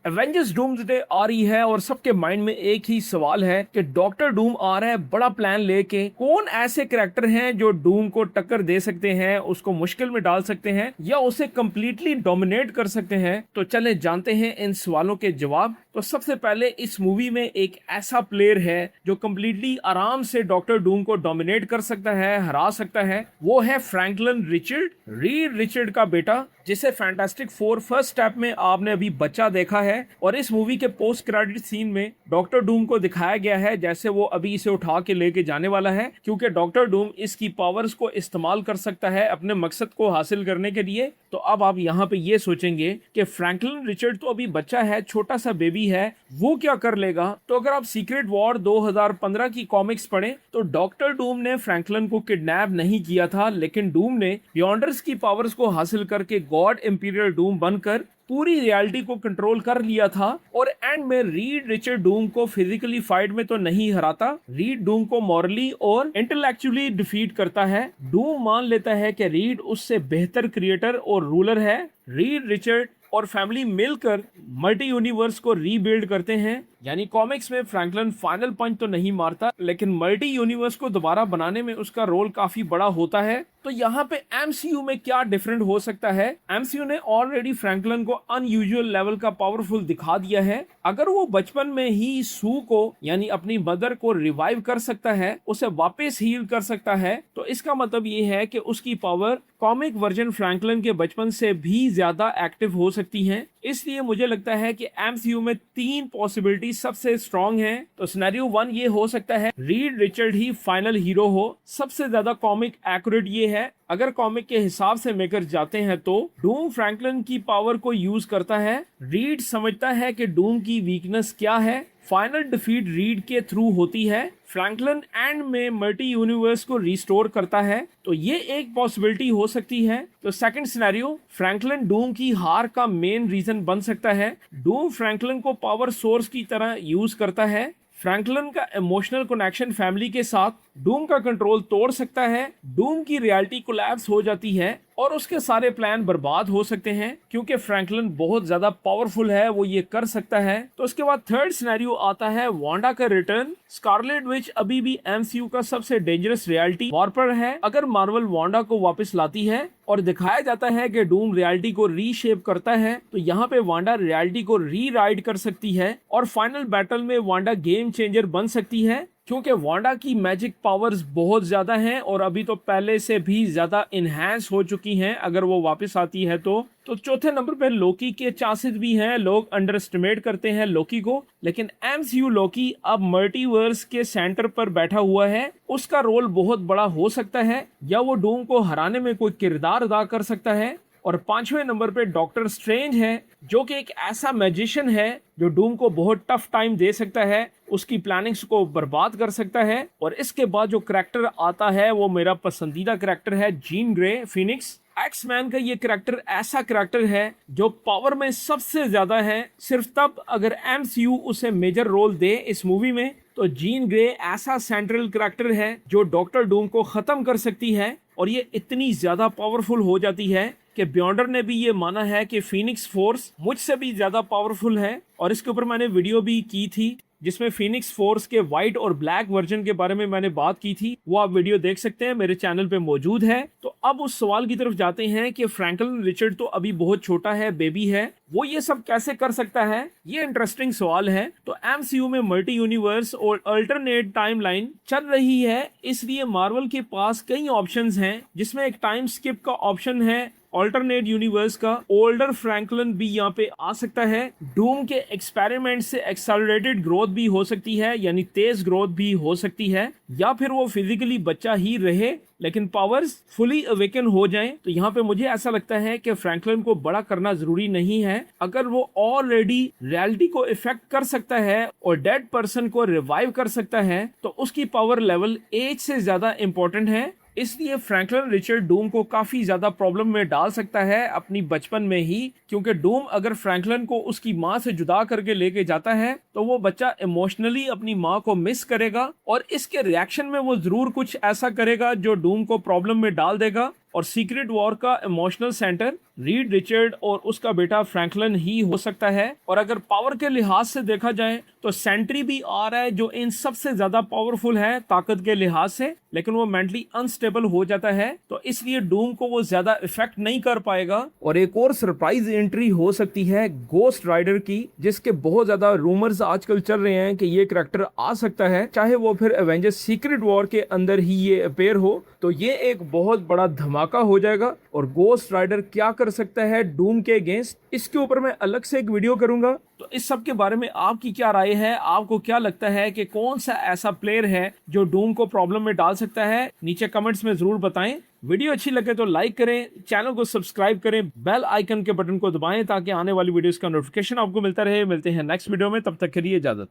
Avengers doomsday आ रही है और सबके माइंड में एक ही सवाल है कि डॉक्टर डूम आ रहा है बड़ा प्लान लेके। कौन ऐसे कैरेक्टर हैं जो डूम को टक्कर दे सकते हैं, उसको मुश्किल में डाल सकते हैं या उसे कंप्लीटली डोमिनेट कर सकते हैं? तो चले जानते हैं इन सवालों के जवाब। तो सबसे पहले इस मूवी में एक ऐसा प्लेयर है जो कंप्लीटली आराम से डॉक्टर डूम को डोमिनेट कर सकता है, हरा सकता है। वो है फ्रैंकलिन रिचर्ड, रीड रिचर्ड का बेटा, जिसे फैंटास्टिक फोर फर्स्ट स्टेप में आपने अभी बच्चा देखा है। और इस मूवी के पोस्ट क्रेडिट सीन में डॉक्टर डूम को दिखाया गया है जैसे वो अभी इसे उठा के लेके जाने वाला है, क्योंकि डॉक्टर डूम इसकी पावर्स को इस्तेमाल कर सकता है अपने मकसद को हासिल करने के लिए। तो अब आप यहाँ पे ये सोचेंगे कि फ्रैंकलिन रिचर्ड तो अभी बच्चा है, छोटा सा बेबी है, वो क्या कर लेगा? तो अगर आप सीक्रेट वॉर 2015 की कॉमिक्स पढ़ें तो डॉक्टर डूम ने फ्रैंकलिन को किडनैप नहीं किया था, लेकिन डूम ने बियॉन्डर्स की पावर्स को हासिल करके गॉड इंपीरियल डूम बनकर पूरी रियलिटी को कंट्रोल कर लिया था। और एंड में रीड रिचर्ड डूम को फिजिकली फाइट में तो नहीं हराता, रीड डूम को मॉरली और इंटेलेक्चुअली डिफीट करता है। डूम मान लेता है कि रीड उससे बेहतर क्रिएटर और रूलर है। रीड रिचर्ड और फैमिली मिलकर मल्टी यूनिवर्स को रीबिल्ड करते हैं। यानी कॉमिक्स में फ्रैंकलिन फाइनल पंच तो नहीं मारता, लेकिन मल्टी यूनिवर्स को दोबारा बनाने में उसका रोल काफी बड़ा होता है। तो यहाँ पे एमसीयू में क्या डिफरेंट हो सकता है? एमसीयू ने ऑलरेडी फ्रैंकलिन को अनयूजुअल लेवल का पावरफुल दिखा दिया है। अगर वो बचपन में ही सू को यानी अपनी मदर को रिवाइव कर सकता है, उसे वापस हील कर सकता है, तो इसका मतलब ये है कि उसकी पावर कॉमिक वर्जन फ्रैंकलिन के बचपन से भी ज्यादा एक्टिव हो सकती है। इसलिए मुझे लगता है कि एमसीयू में 3 पॉसिबिलिटी सबसे स्ट्रॉन्ग हैं। तो सिनेरियो 1 ये हो सकता है रीड रिचर्ड ही फाइनल हीरो हो। सबसे ज्यादा कॉमिक एक्यूरेट ये है। अगर कॉमिक के हिसाब से मेकर जाते हैं तो डूम फ्रैंकलिन की पावर को यूज करता है। रीड समझता है कि डूम की वीकनेस क्या है। फाइनल डिफीट रीड के थ्रू होती है। फ्रैंकलिन एंड में मल्टी यूनिवर्स को रिस्टोर करता है। तो ये एक पॉसिबिलिटी हो सकती है। तो सेकंड सिनेरियो, फ्रैंकलिन डूम की हार का मेन रीजन बन सकता है। डूम फ्रैंकलिन को पावर सोर्स की तरह यूज करता है। फ्रैंकलिन का इमोशनल कनेक्शन फैमिली के साथ डूम का कंट्रोल तोड़ सकता है। डूम की रियलिटी कोलैप्स हो जाती है और उसके सारे प्लान बर्बाद हो सकते हैं, क्योंकि फ्रैंकलिन बहुत ज्यादा पावरफुल है, वो ये कर सकता है। तो उसके बाद थर्ड सिनेरियो आता है वांडा का रिटर्न। स्कारलेट विच अभी भी एमसीयू का सबसे डेंजरस रियलिटी वॉर्पर है। अगर मार्वल वांडा को वापस लाती है और दिखाया जाता है कि डूम रियलिटी को रीशेप करता है, तो यहाँ पे वांडा रियलिटी को रीराइट कर सकती है और फाइनल बैटल में वांडा गेम चेंजर बन सकती है, क्योंकि वांडा की मैजिक पावर्स बहुत ज्यादा हैं और अभी तो पहले से भी ज्यादा इनहैंस हो चुकी हैं अगर वो वापस आती है तो चौथे नंबर पे लोकी के चांसेस भी हैं। लोग अंडर एस्टिमेट करते हैं लोकी को, लेकिन एमसीयू लोकी अब मल्टीवर्स के सेंटर पर बैठा हुआ है। उसका रोल बहुत बड़ा हो सकता है या वो डूम को हराने में कोई किरदार अदा कर सकता है। और पांचवें नंबर पे डॉक्टर स्ट्रेंज है, जो कि एक ऐसा मैजिशियन है जो डूम को बहुत टफ टाइम दे सकता है, उसकी प्लानिंग्स को बर्बाद कर सकता है। और इसके बाद जो करैक्टर आता है वो मेरा पसंदीदा करैक्टर है जीन ग्रे फिनिक्स। एक्समैन का ये करैक्टर ऐसा करैक्टर है जो पावर में सबसे ज्यादा है। सिर्फ तब अगर एमसीयू उसे मेजर रोल दे इस मूवी में, तो जीन ग्रे ऐसा सेंट्रल करैक्टर है जो डॉक्टर डूम को खत्म कर सकती है। और ये इतनी ज्यादा पावरफुल हो जाती है कि बियॉन्डर ने भी ये माना है कि फीनिक्स फोर्स मुझसे भी ज्यादा पावरफुल है। और इसके ऊपर मैंने वीडियो भी की थी जिसमें फीनिक्स फोर्स के व्हाइट और ब्लैक वर्जन के बारे में मैंने बात की थी। वो आप वीडियो देख सकते हैं, मेरे चैनल पे मौजूद है। तो अब उस सवाल की तरफ जाते हैं कि फ्रैंकलिन रिचर्ड तो अभी बहुत छोटा है, बेबी है, वो ये सब कैसे कर सकता है? ये इंटरेस्टिंग सवाल है। तो एमसीयू में मल्टी यूनिवर्स और अल्टरनेट टाइमलाइन चल रही है, इसलिए मार्वल के पास कई ऑप्शंस हैं, जिसमें एक टाइम स्किप का ऑप्शन है, ऑल्टरनेट यूनिवर्स का ओल्डर फ्रैंकलिन भी यहाँ पे आ सकता है। डूम के एक्सपेरिमेंट से एक्सेलरेटेड ग्रोथ भी हो सकती है, यानी तेज ग्रोथ भी हो सकती है, या फिर वो फिजिकली बच्चा ही रहे लेकिन पावर्स फुली अवेकन हो जाएं। तो यहाँ पे मुझे ऐसा लगता है कि फ्रैंकलिन को बड़ा करना जरूरी नहीं है। अगर वो ऑलरेडी रियलिटी को इफेक्ट कर सकता है और डेड पर्सन को रिवाइव कर सकता है, तो उसकी पावर लेवल एज से ज्यादा इंपॉर्टेंट है। इसलिए फ्रैंकलिन रिचर्ड डूम को काफी ज्यादा प्रॉब्लम में डाल सकता है अपनी बचपन में ही, क्योंकि डूम अगर फ्रैंकलिन को उसकी माँ से जुदा करके लेके जाता है तो वो बच्चा इमोशनली अपनी माँ को मिस करेगा और इसके रिएक्शन में वो जरूर कुछ ऐसा करेगा जो डूम को प्रॉब्लम में डाल देगा। और सीक्रेट वॉर का इमोशनल सेंटर रीड रिचर्ड और उसका बेटा फ्रैंकलिन ही हो सकता है। और अगर पावर के लिहाज से देखा जाए तो सेंट्री भी आ रहा है जो इन सबसे ज्यादा पावरफुल है ताकत के लिहाज से, लेकिन वो मेंटली अनस्टेबल हो जाता है, तो इसलिए डूम को वो ज्यादा इफेक्ट नहीं कर पाएगा। और एक और सरप्राइज एंट्री हो सकती है गोस्ट राइडर की, जिसके बहुत ज्यादा रूमर्स आजकल चल रहे हैं कि ये करैक्टर आ सकता है, चाहे वो फिर एवेंजर्स सीक्रेट वॉर के अंदर ही ये अपेयर हो। तो ये एक बहुत बड़ा धमाका हो जाएगा। और गोस्ट राइडर क्या कर सकता है डूम के अगेंस्ट, इसके ऊपर मैं अलग से एक वीडियो करूंगा। तो इस सब के बारे में आपकी क्या राय है? आपको क्या लगता है कि कौन सा ऐसा प्लेयर है जो डूम को प्रॉब्लम में डाल सकता है? नीचे कमेंट्स में जरूर बताएं। वीडियो अच्छी लगे तो लाइक करें, चैनल को सब्सक्राइब करें, बेल आइकन के बटन को दबाएं ताकि आने वाली वीडियोस का नोटिफिकेशन आपको मिलता रहे। मिलते हैं नेक्स्ट वीडियो में, तब तक के लिए इजाजत।